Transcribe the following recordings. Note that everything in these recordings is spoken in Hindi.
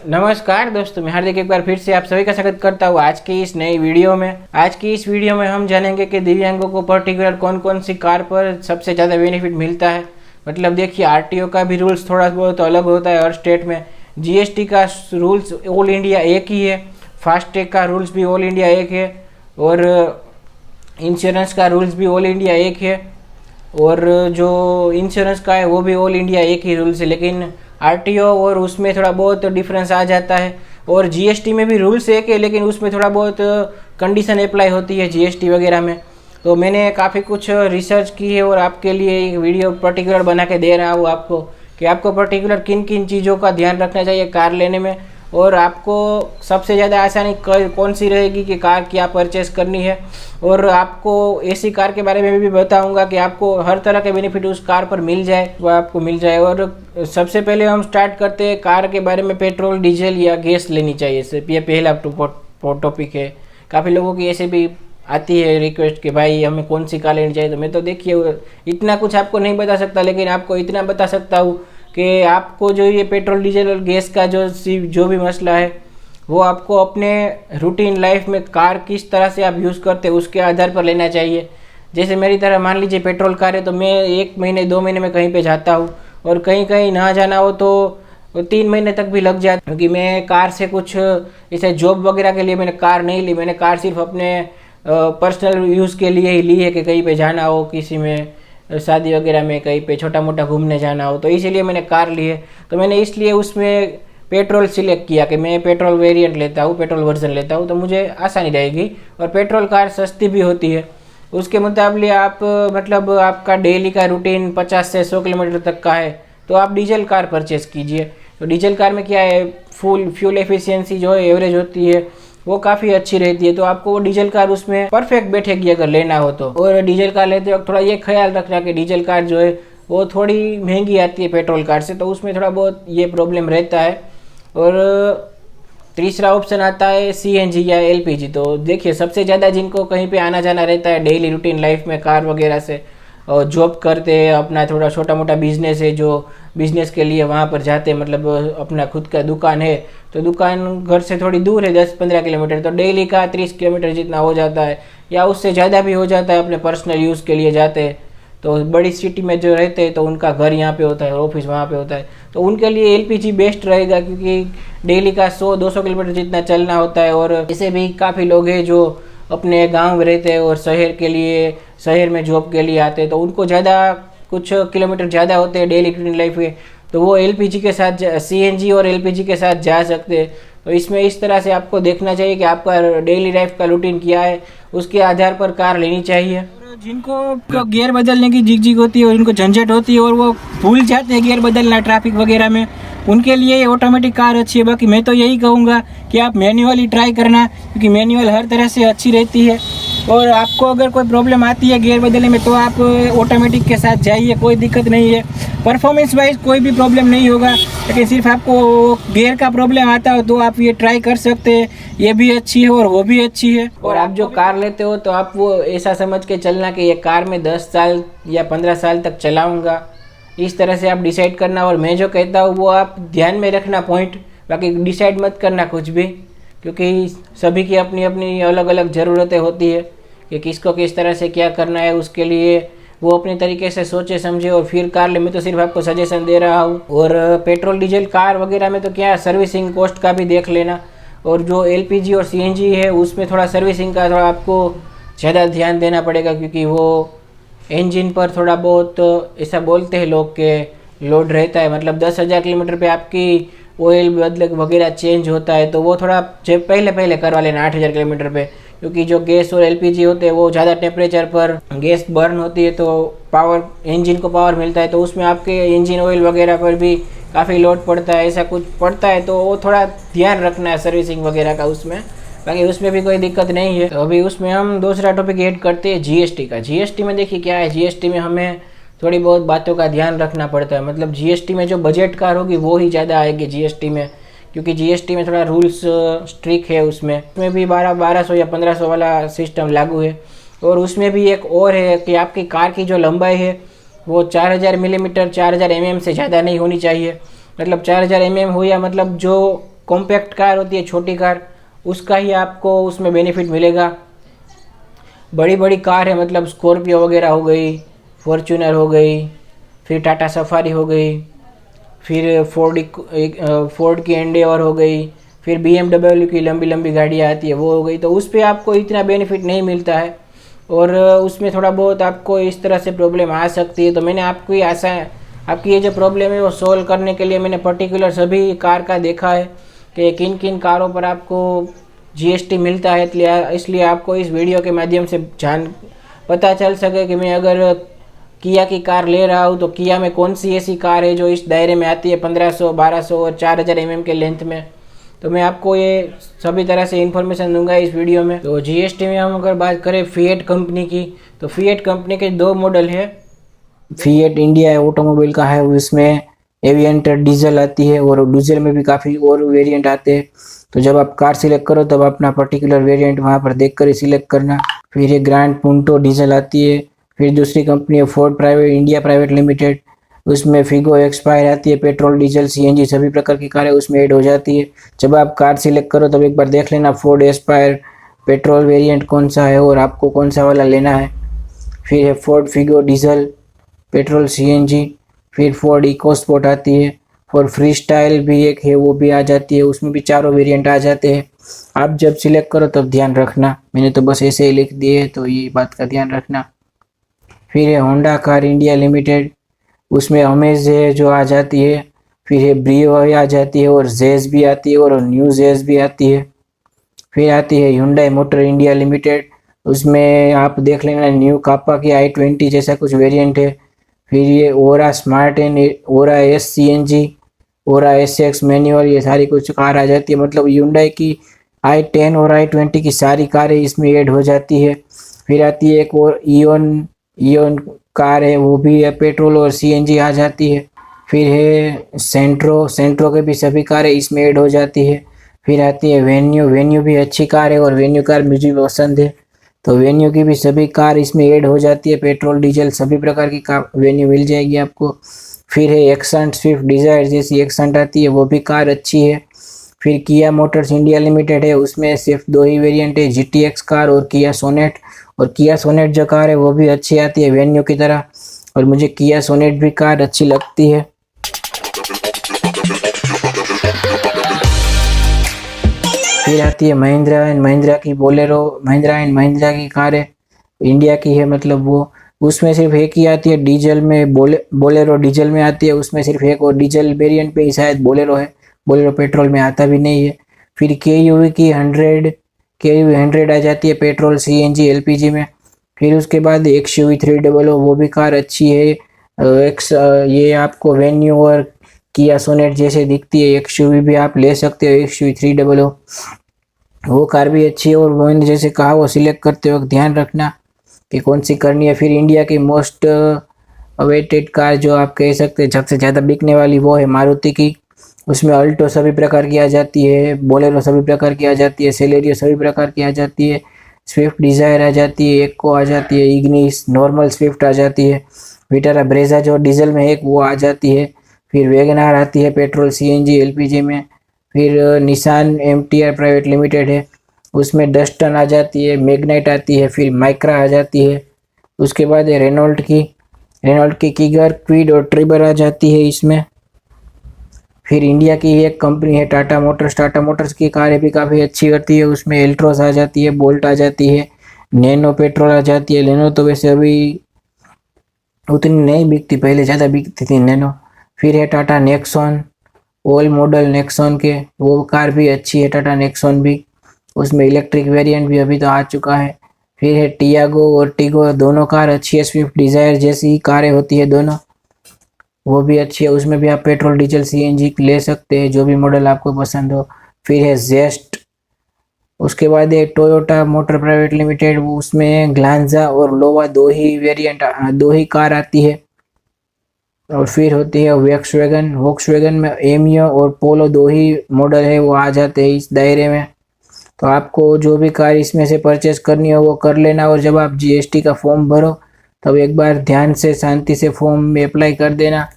नमस्कार दोस्तों, मैं हार्दिक एक बार फिर से आप सभी का स्वागत करता हूँ आज की इस नई वीडियो में। आज की इस वीडियो में हम जानेंगे कि दिव्यांगों को पर्टिकुलर कौन कौन सी कार पर सबसे ज़्यादा बेनिफिट मिलता है। मतलब देखिए, आरटीओ का भी रूल्स थोड़ा बहुत अलग होता है हर स्टेट में। जीएसटी का रूल्स ऑल इंडिया एक ही है, फास्टैग का रूल्स भी ऑल इंडिया एक है, और इंश्योरेंस का रूल्स भी ऑल इंडिया एक है, और जो इंश्योरेंस का है वो भी ऑल इंडिया एक ही रूल्स है। लेकिन आरटीओ और उसमें थोड़ा बहुत डिफरेंस आ जाता है। और जीएसटी में भी रूल्स एक है, लेकिन उसमें थोड़ा बहुत कंडीशन अप्लाई होती है जीएसटी वगैरह में। तो मैंने काफ़ी कुछ रिसर्च की है और आपके लिए एक वीडियो पर्टिकुलर बना के दे रहा हूँ आपको कि आपको पर्टिकुलर किन किन चीज़ों का ध्यान रखना चाहिए कार लेने में, और आपको सबसे ज़्यादा आसानी कौन सी रहेगी कि कार क्या परचेस करनी है। और आपको ऐसी कार के बारे में भी बताऊंगा कि आपको हर तरह के बेनिफिट उस कार पर मिल जाए, वो आपको मिल जाए। और सबसे पहले हम स्टार्ट करते हैं कार के बारे में, पेट्रोल, डीजल या गैस लेनी चाहिए। सिर्फ ये पहला टॉपिक है। काफ़ी लोगों की ऐसे भी आती है रिक्वेस्ट कि भाई हमें कौन सी कार लेनी चाहिए। तो मैं तो देखिए इतना कुछ आपको नहीं बता सकता, लेकिन आपको इतना बता सकता हूँ कि आपको जो ये पेट्रोल, डीजल और गैस का जो भी मसला है, वो आपको अपने रूटीन लाइफ में कार किस तरह से आप यूज़ करते हैं उसके आधार पर लेना चाहिए। जैसे मेरी तरह मान लीजिए पेट्रोल कार है, तो मैं 1 महीने 2 महीने में कहीं पे जाता हूँ, और कहीं कहीं ना जाना हो तो 3 महीने तक भी लग जाता है। क्योंकि मैं कार से कुछ जैसे जॉब वगैरह के लिए मैंने कार नहीं ली। मैंने कार सिर्फ अपने पर्सनल यूज़ के लिए ही ली है कि कहीं पे जाना हो, किसी में शादी वगैरह में, कहीं पे छोटा मोटा घूमने जाना हो, तो इसीलिए मैंने कार ली है। तो मैंने इसलिए उसमें पेट्रोल सिलेक्ट किया कि मैं पेट्रोल वेरिएंट लेता हूँ, पेट्रोल वर्जन लेता हूँ, तो मुझे आसानी रहेगी। और पेट्रोल कार सस्ती भी होती है। उसके मुकाबले आप मतलब आपका डेली का रूटीन 50 से 100 किलोमीटर तक का है, तो आप डीजल कार परचेस कीजिए। तो डीजल कार में क्या है, फ्यूल एफिशिएंसी जो है एवरेज होती है वो काफ़ी अच्छी रहती है। तो आपको वो डीजल कार उसमें परफेक्ट बैठेगी अगर लेना हो तो। और डीजल कार लेते वक्त थोड़ा ये ख्याल रखना कि डीजल कार जो है वो थोड़ी महंगी आती है पेट्रोल कार से, तो उसमें थोड़ा बहुत ये प्रॉब्लम रहता है। और तीसरा ऑप्शन आता है सीएनजी या एलपीजी। तो देखिए, सबसे ज़्यादा जिनको कहीं पे आना जाना रहता है डेली रूटीन लाइफ में कार वगैरह से, और जॉब करते हैं, अपना थोड़ा छोटा मोटा बिजनेस है, जो बिजनेस के लिए वहाँ पर जाते हैं, मतलब अपना खुद का दुकान है, तो दुकान घर से थोड़ी दूर है 10-15 किलोमीटर, तो डेली का 30 किलोमीटर जितना हो जाता है या उससे ज़्यादा भी हो जाता है। अपने पर्सनल यूज़ के लिए जाते हैं, तो बड़ी सिटी में जो रहते हैं तो उनका घर यहाँ पे होता है, ऑफिस वहाँ पे होता है, तो उनके लिए एलपीजी बेस्ट रहेगा। क्योंकि डेली का 100-200 किलोमीटर जितना चलना होता है। और ऐसे भी काफ़ी लोग हैं जो अपने गांव में रहते हैं और शहर में जॉब के लिए आते हैं, तो उनको ज़्यादा कुछ किलोमीटर ज़्यादा होते हैं डेली रूटीन लाइफ में, तो वो एलपीजी के साथ, सीएनजी और एलपीजी के साथ जा सकते हैं। तो इसमें इस तरह से आपको देखना चाहिए कि आपका डेली लाइफ का रूटीन क्या है, उसके आधार पर कार लेनी चाहिए। जिनको गियर बदलने की झिकझिक होती है और उनको झंझट होती है और वो भूल जाते हैं गियर बदलना ट्रैफिक वगैरह में, उनके लिए ये ऑटोमेटिक कार अच्छी है। बाकी मैं तो यही कहूँगा कि आप मैन्युअली ट्राई करना, क्योंकि मैन्युअल हर तरह से अच्छी रहती है। और आपको अगर कोई प्रॉब्लम आती है गियर बदलने में तो आप ऑटोमेटिक के साथ जाइए, कोई दिक्कत नहीं है। परफॉर्मेंस वाइज कोई भी प्रॉब्लम नहीं होगा, लेकिन सिर्फ आपको गियर का प्रॉब्लम आता हो तो आप ये ट्राई कर सकते हैं। ये भी अच्छी है और वो भी अच्छी है। और आप जो कार लेते हो तो आप वो ऐसा समझ के चलना कि ये कार मैं 10 साल या 15 साल तक चलाऊँगा, इस तरह से आप डिसाइड करना। और मैं जो कहता हूँ वो आप ध्यान में रखना पॉइंट, बाकी डिसाइड मत करना कुछ भी, क्योंकि सभी की अपनी अपनी अलग अलग ज़रूरतें होती है कि किसको किस तरह से क्या करना है। उसके लिए वो अपने तरीके से सोचे समझे और फिर कार ले। मैं तो सिर्फ आपको सजेशन दे रहा हूँ। और पेट्रोल डीजल कार वगैरह में तो क्या, सर्विसिंग कॉस्ट का भी देख लेना। और जो एलपीजी और सीएनजी है उसमें थोड़ा सर्विसिंग का थोड़ा आपको ज़्यादा ध्यान देना पड़ेगा, क्योंकि वो इंजन पर थोड़ा बहुत ऐसा बोलते हैं लोग के लोड रहता है। मतलब 10,000 किलोमीटर पे आपकी ऑयल बदल वगैरह चेंज होता है, तो वो थोड़ा पहले करवा लेना 8,000 किलोमीटर पे। क्योंकि जो गैस और एलपीजी होते हैं वो ज़्यादा टेम्परेचर पर गैस बर्न होती है, तो पावर, इंजन को पावर मिलता है, तो उसमें आपके इंजन ऑयल वगैरह पर भी काफ़ी लोड पड़ता है, ऐसा कुछ पड़ता है। तो वो थोड़ा ध्यान रखना है सर्विसिंग वगैरह का उसमें, बाकी उसमें भी कोई दिक्कत नहीं है। तो अभी उसमें हम दूसरा टॉपिक ऐड करते हैं जीएसटी का। जीएसटी में देखिए क्या है, जीएसटी में हमें थोड़ी बहुत बातों का ध्यान रखना पड़ता है। मतलब जीएसटी में जो बजट कार होगी वो ही ज़्यादा आएगी जीएसटी में, क्योंकि जीएसटी में थोड़ा रूल्स स्ट्रिक्ट है। उसमें भी 1200 या 1500 वाला सिस्टम लागू है। और उसमें भी एक और है कि आपकी कार की जो लंबाई है वो 4000 मिलीमीटर 4000 mm से ज़्यादा नहीं होनी चाहिए। मतलब 4000 mm हो, या मतलब जो कॉम्पैक्ट कार होती है, छोटी कार, उसका ही आपको उसमें बेनिफिट मिलेगा। बड़ी बड़ी कार है, मतलब स्कॉर्पियो वगैरह हो गई, फॉर्च्यूनर हो गई, फिर टाटा सफारी हो गई, फिर फोर्ड की एंडेवर हो गई, फिर BMW की लंबी लंबी गाड़ियाँ आती है वो हो गई, तो उस पर आपको इतना बेनिफिट नहीं मिलता है और उसमें थोड़ा बहुत आपको इस तरह से प्रॉब्लम आ सकती है। तो मैंने आपकी ये जो प्रॉब्लम है वो सॉल्व करने के लिए मैंने पर्टिकुलर सभी कार का देखा है कि किन किन कारों पर आपको GST मिलता है, इसलिए आपको इस वीडियो के माध्यम से पता चल सके कि मैं अगर किया की कार ले रहा हूँ तो किया में कौन सी ऐसी कार है जो इस दायरे में आती है 1500, 1200 और 4000 mm के लेंथ में। तो मैं आपको ये सभी तरह से इन्फॉर्मेशन दूंगा इस वीडियो में। तो GST में हम अगर बात करें फिएट कंपनी की, तो फिएट कंपनी के 2 मॉडल है। फिएट इंडिया ऑटोमोबाइल का है, उसमें एविएंटर डीजल आती है और डीजल में भी काफ़ी और वेरिएंट आते हैं। तो जब आप कार सिलेक्ट करो तब अपना पर्टिकुलर वेरिएंट वहाँ पर देख कर ही सिलेक्ट करना। फिर ये ग्रैंड पुंटो डीजल आती है। फिर दूसरी कंपनी है Ford private India private limited, उसमें फिगो एक्सपायर आती है, पेट्रोल डीजल CNG सभी प्रकार की कारें उसमें ऐड हो जाती है। जब आप कार सिलेक्ट करो तब एक बार देख लेना फोर्ड एस्पायर पेट्रोल वेरिएंट कौन सा है और आपको कौन सा वाला लेना है। फिर है Ford Figo diesel petrol CNG, फिर फोर्ड इकोस्पोर्ट आती है, और फ्री स्टाइल भी एक है वो भी आ जाती है, उसमें भी चारों वेरिएंट आ जाते हैं। आप जब सिलेक्ट करो तब ध्यान रखना, मैंने तो बस ऐसे ही लिख दिए तो ये बात का ध्यान रखना। फिर है होंडा कार इंडिया लिमिटेड, उसमें अमेज है जो आ जाती है, फिर है ब्रियो आ जाती है और जेज भी आती है और न्यू जेज भी आती है। फिर आती है हुंडई मोटर इंडिया लिमिटेड, उसमें आप देख लेना न्यू कापा की i20 जैसा कुछ वेरिएंट है। फिर ये Aura smart and Aura S CNG, Aura SX manual, ये सारी कुछ कार आ जाती है। मतलब हुंडई की i10 और i20 की सारी कारें इसमें ऐड हो जाती है। फिर आती है एक और ईओन कार है, वो भी है पेट्रोल और CNG आ जाती है। फिर है सेंट्रो के भी सभी कारें इसमें ऐड हो जाती है। फिर आती है वेन्यू भी अच्छी कार है और वेन्यू कार मुझे पसंद है, तो वेन्यू की भी सभी कार इसमें ऐड हो जाती है, पेट्रोल डीजल सभी प्रकार की कार वेन्यू मिल जाएगी आपको। फिर है एक्सेंट स्विफ्ट डिज़ायर जैसी एक्सेंट आती है, वो भी कार अच्छी है। फिर किया मोटर्स इंडिया लिमिटेड है, उसमें सिर्फ 2 ही वेरिएंट है, GTX कार और किया सोनेट। और किया सोनेट जो कार है वो भी अच्छी आती है वेन्यू की तरह, और मुझे किया सोनेट भी कार अच्छी लगती है। फिर आती है महिंद्रा एंड महिंद्रा की बोलेरो, महिंद्रा एंड महिंद्रा की कार है, इंडिया की है, मतलब वो उसमें सिर्फ एक ही आती है डीजल में, बोलेरो डीजल में आती है, उसमें सिर्फ एक और डीजल वेरिएंट पे ही शायद बोलेरो है, बोलेरो पेट्रोल में आता भी नहीं है। फिर KUV की 100 आ जाती है पेट्रोल CNG LPG में। फिर उसके बाद XUV 300, वो भी कार अच्छी है। ये आपको वेन्यू और किया सोनेट जैसे दिखती है, XUV भी आप ले सकते हो, XUV 300 वो कार भी अच्छी है। और मैंने जैसे कहा वो सिलेक्ट करते वक्त ध्यान रखना कि कौन सी करनी है। फिर इंडिया की मोस्ट अवेटेड कार जो आप कह सकते हैं सबसे ज़्यादा बिकने वाली, वो है मारुति की, उसमें अल्टो सभी प्रकार की आ जाती है, बोलेरो सभी प्रकार की आ जाती है, सेलेरियो सभी प्रकार की आ जाती है, स्विफ्ट डिज़ायर आ जाती है, एक्को आ जाती है, इग्निस नॉर्मल स्विफ्ट आ जाती है, विटारा ब्रेजा जो डीजल में एक वो आ जाती है। फिर वैगनार आती है पेट्रोल CNG LPG में। फिर निसान MTR प्राइवेट लिमिटेड है, उसमें डस्टन आ जाती है, मैग्नाइट आती है, फिर माइक्रा आ जाती है। उसके बाद है रेनॉल्ट की कीगर, क्विड और ट्रिबर आ जाती है इसमें। फिर इंडिया की एक कंपनी है टाटा मोटर्स की कारें भी काफ़ी अच्छी होती है, उसमें एल्ट्रोस आ जाती है, बोल्ट आ जाती है, नैनो पेट्रोल आ जाती है। नैनो तो वैसे अभी उतनी नहीं बिकती, पहले ज़्यादा बिकती थी नैनो। फिर है Tata Nexon, old model Nexon के, वो कार भी अच्छी है टाटा नेक्सॉन भी, उसमें इलेक्ट्रिक वेरिएंट भी अभी तो आ चुका है। फिर है टियागो और टिगो, दोनों कार अच्छी है, स्विफ्ट डिज़ायर जैसी कारें होती है दोनों, वो भी अच्छी है, उसमें भी आप पेट्रोल डीजल CNG ले सकते हैं जो भी मॉडल आपको पसंद हो। फिर है जेस्ट, उसके बाद है टोयोटा मोटर प्राइवेट लिमिटेड, उसमें ग्लांजा और लोवा दो ही कार आती है। और फिर होती है वोक्सवैगन में एमियो और पोलो 2 ही मॉडल है वो आ जाते हैं इस दायरे में। तो आपको जो भी कार इसमें से परचेस करनी हो वो कर लेना, और जब आप GST का फॉर्म भरो तब एक बार ध्यान से शांति से फॉर्म में अप्लाई कर देना,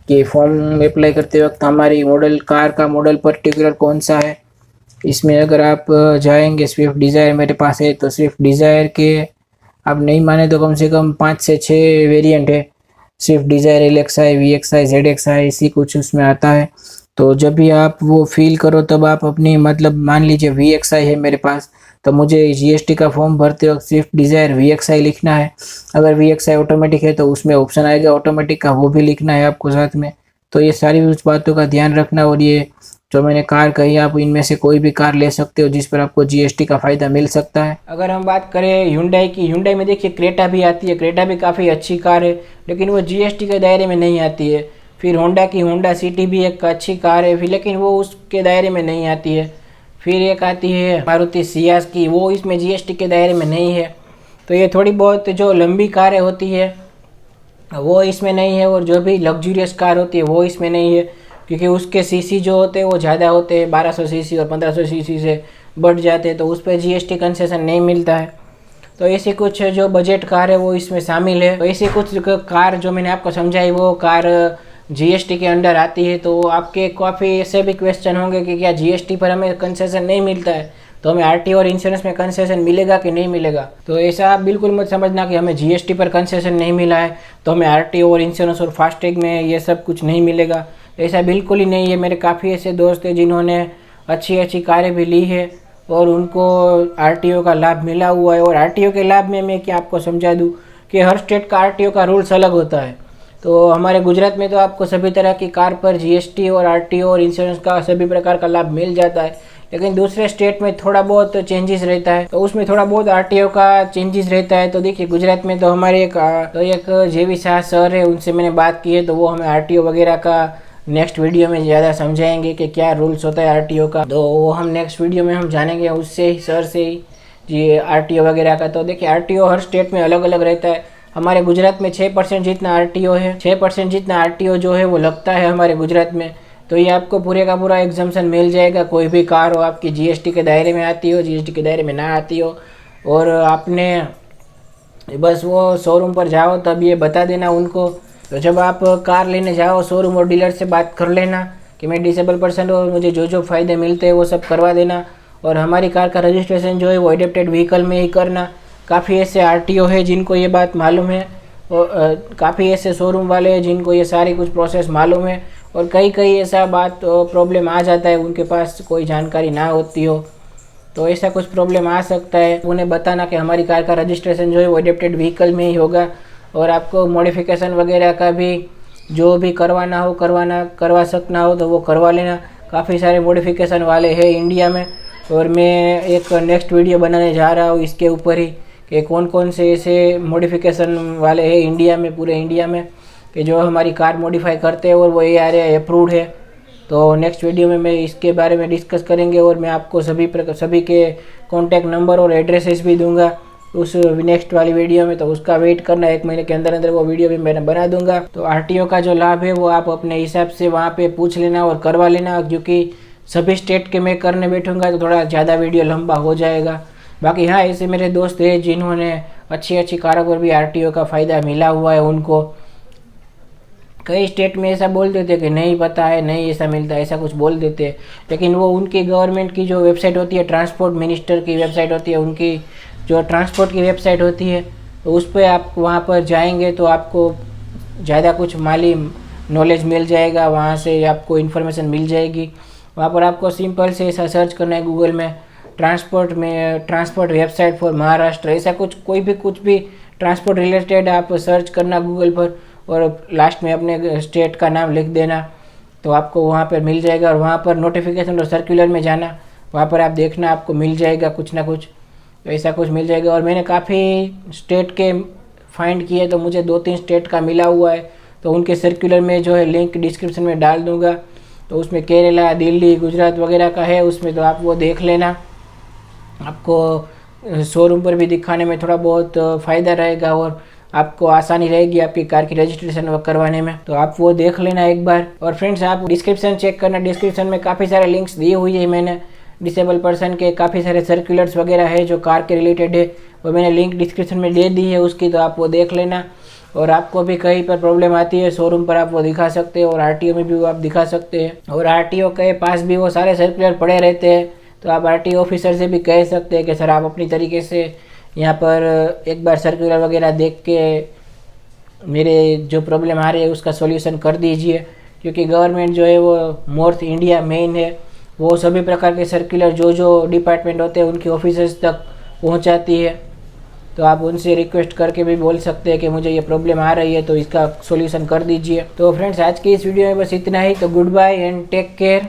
कि फॉर्म अप्लाई करते वक्त हमारी मॉडल कार का मॉडल पर्टिकुलर कौन सा है। इसमें अगर आप जाएंगे, स्विफ्ट डिज़ायर मेरे पास है, तो स्विफ्ट डिज़ायर के आप नहीं माने तो कम से कम 5 से 6 वेरिएंट है। Swift Dzire LXi, VXi, ZXi इसी कुछ उसमें आता है। तो जब भी आप वो फील करो तब आप अपनी मतलब मान लीजिए VXi है मेरे पास, तो मुझे GST का फॉर्म भरते वक्त स्विफ्ट डिज़ायर VXi लिखना है। अगर VXi ऑटोमेटिक है तो उसमें ऑप्शन आएगा ऑटोमेटिक का, वो भी लिखना है आपको साथ में। तो ये सारी उस बातों का ध्यान रखना। और ये जो मैंने कार कही, आप इनमें से कोई भी कार ले सकते हो जिस पर आपको GST का फ़ायदा मिल सकता है। अगर हम बात करें Hyundai की, Hyundai में देखिए क्रेटा भी आती है, क्रेटा भी काफ़ी अच्छी कार है, लेकिन वो GST के दायरे में नहीं आती है। फिर होंडा की होंडा सिटी भी एक अच्छी कार है, फिर लेकिन वो उसके दायरे में नहीं आती है। फिर एक आती है मारुति सियाज की, वो इसमें GST के दायरे में नहीं है। तो ये थोड़ी बहुत जो लंबी कारें होती है वो इसमें नहीं है, और जो भी लग्जूरियस कार होती है वो इसमें नहीं है, क्योंकि उसके सीसी जो होते हैं वो ज़्यादा होते हैं, 1200 सीसी और 1500 सीसी से बढ़ जाते हैं, तो उस पर GST कंसेशन नहीं मिलता है। तो ऐसी कुछ जो बजट कार है वो इसमें शामिल है। तो ऐसी कुछ कार जो मैंने आपको समझाई वो कार GST के अंडर आती है। तो आपके काफ़ी ऐसे भी क्वेश्चन होंगे कि क्या GST पर हमें कंसेशन नहीं मिलता है, तो हमें RTO और इंश्योरेंस में कंसेशन मिलेगा कि नहीं मिलेगा। तो ऐसा आप बिल्कुल मत समझना कि हमें GST पर कंसेशन नहीं मिला है तो हमें RTO और इंश्योरेंस और फास्टैग में ये सब कुछ नहीं मिलेगा। ऐसा बिल्कुल ही नहीं है। मेरे काफ़ी ऐसे दोस्त हैं जिन्होंने अच्छी अच्छी कारें भी ली है और उनको RTO का लाभ मिला हुआ है। और RTO के लाभ में मैं क्या आपको समझा दूँ कि हर स्टेट का RTO का रूल्स अलग होता है। तो हमारे गुजरात में तो आपको सभी तरह की कार पर GST और RTO और इंश्योरेंस का सभी प्रकार का लाभ मिल जाता है, लेकिन दूसरे स्टेट में थोड़ा बहुत चेंजेस रहता है, तो उसमें थोड़ा बहुत RTO का चेंजेस रहता है। तो देखिए गुजरात में तो हमारे एक जेवी शाह सर है, उनसे मैंने बात की है, तो वो हमें RTO वगैरह का नेक्स्ट वीडियो में ज़्यादा समझाएंगे कि क्या रूल्स होता है RTO का। तो वो हम नेक्स्ट वीडियो में हम जानेंगे उससे ही, सर से ही, जी RTO वगैरह का। तो देखिए RTO हर स्टेट में अलग अलग रहता है। हमारे गुजरात में 6% जितना RTO है, 6% जितना RTO जो है वो लगता है हमारे गुजरात में। तो ये आपको पूरे का पूरा एग्जाम्शन मिल जाएगा। कोई भी कार हो आपकी GST के दायरे में आती हो, GST के दायरे में ना आती हो, और आपने बस वो शोरूम पर जाओ तब ये बता देना उनको। तो जब आप कार लेने जाओ शोरूम और डीलर से बात कर लेना कि मैं डिसेबल पर्सन हूँ और मुझे जो जो फ़ायदे मिलते हैं वो सब करवा देना। और हमारी कार का रजिस्ट्रेशन जो है वो एडेप्टेड व्हीकल में ही करना। काफ़ी ऐसे RTO है जिनको ये बात मालूम है, और काफ़ी ऐसे शोरूम वाले हैं जिनको ये सारी कुछ प्रोसेस मालूम है, और कई कई ऐसा बात प्रॉब्लम आ जाता है उनके पास कोई जानकारी ना होती हो, तो ऐसा कुछ प्रॉब्लम आ सकता है। उन्हें बताना कि हमारी कार का रजिस्ट्रेशन जो है वो एडेप्टेड व्हीकल में ही होगा, और आपको मॉडिफिकेशन वगैरह का भी जो भी करवा सकना हो तो वो करवा लेना। काफ़ी सारे मॉडिफिकेशन वाले हैं इंडिया में, और मैं एक नेक्स्ट वीडियो बनाने जा रहा हूँ इसके ऊपर ही कि कौन कौन से ऐसे मॉडिफिकेशन वाले हैं इंडिया में, पूरे इंडिया में, कि जो हमारी कार मॉडिफाई करते हैं और वो ARAI अप्रूव्ड है। तो नेक्स्ट वीडियो में मैं इसके बारे में डिस्कस करेंगे, और मैं आपको सभी के कॉन्टैक्ट नंबर और एड्रेसेस भी दूंगा उस नेक्स्ट वाली वीडियो में। तो उसका वेट करना, 1 महीने के अंदर अंदर वो वीडियो भी मैं बना दूंगा। तो RTO का जो लाभ है वो आप अपने हिसाब से वहाँ पे पूछ लेना और करवा लेना, क्योंकि सभी स्टेट के मैं करने बैठूंगा तो थोड़ा ज़्यादा वीडियो लंबा हो जाएगा। बाकी हाँ, ऐसे मेरे दोस्त हैं जिन्होंने अच्छी अच्छी कारों पर भी RTO का फ़ायदा मिला हुआ है। उनको कई स्टेट में ऐसा बोल देते कि नहीं पता है, नहीं ऐसा मिलता है, ऐसा कुछ बोल देते हैं, लेकिन वो उनकी गवर्नमेंट की जो वेबसाइट होती है, ट्रांसपोर्ट मिनिस्टर की वेबसाइट होती है, उनकी जो ट्रांसपोर्ट की वेबसाइट होती है, तो उस पर आप वहाँ पर जाएंगे तो आपको ज़्यादा कुछ माली नॉलेज मिल जाएगा, वहाँ से आपको इन्फॉर्मेशन मिल जाएगी। वहाँ पर आपको सिंपल से ऐसा सर्च करना है गूगल में, ट्रांसपोर्ट वेबसाइट फॉर महाराष्ट्र, ऐसा कुछ भी ट्रांसपोर्ट रिलेटेड आप सर्च करना गूगल पर, और लास्ट में अपने स्टेट का नाम लिख देना, तो आपको वहाँ पर मिल जाएगा। और वहाँ पर नोटिफिकेशन और सर्कुलर में जाना, वहाँ पर आप देखना आपको मिल जाएगा कुछ ना कुछ, तो ऐसा कुछ मिल जाएगा। और मैंने काफ़ी स्टेट के फाइंड किए तो मुझे 2-3 स्टेट का मिला हुआ है, तो उनके सर्कुलर में जो है लिंक डिस्क्रिप्शन में डाल दूँगा। तो उसमें केरला, दिल्ली, गुजरात वगैरह का है उसमें, तो आप वो देख लेना। आपको शोरूम पर भी दिखाने में थोड़ा बहुत फ़ायदा रहेगा, और आपको आसानी रहेगी आपकी कार की रजिस्ट्रेशन करवाने में, तो आप वो देख लेना एक बार। और फ्रेंड्स, आप डिस्क्रिप्शन चेक करना, डिस्क्रिप्शन में काफ़ी सारे लिंक्स दिए हुई है मैंने, डिसेबल पर्सन के काफ़ी सारे सर्कुलर्स वगैरह है जो कार के रिलेटेड है, वो मैंने लिंक डिस्क्रिप्शन में दे दी है उसकी, तो आप वो देख लेना। और आपको भी कहीं पर प्रॉब्लम आती है शोरूम पर आप वो दिखा सकते हैं और आरटीओ में भी वो आप दिखा सकते हैं। और आरटीओ के पास भी वो सारे सर्कुलर पड़े रहते हैं, तो आप आरटीओ ऑफिसर से भी कह सकते हैं कि सर आप अपनी तरीके से यहाँ पर एक बार सर्कुलर वगैरह देख के मेरे जो प्रॉब्लम आ रही है उसका सॉल्यूशन कर दीजिए। क्योंकि गवर्नमेंट जो है वो नॉर्थ इंडिया मेन है, वो सभी प्रकार के सर्कुलर जो जो डिपार्टमेंट होते हैं उनके ऑफिसर्स तक पहुंचाती है। तो आप उनसे रिक्वेस्ट करके भी बोल सकते हैं कि मुझे ये प्रॉब्लम आ रही है तो इसका सॉल्यूशन कर दीजिए। तो फ्रेंड्स आज की इस वीडियो में बस इतना ही। तो goodbye and take care.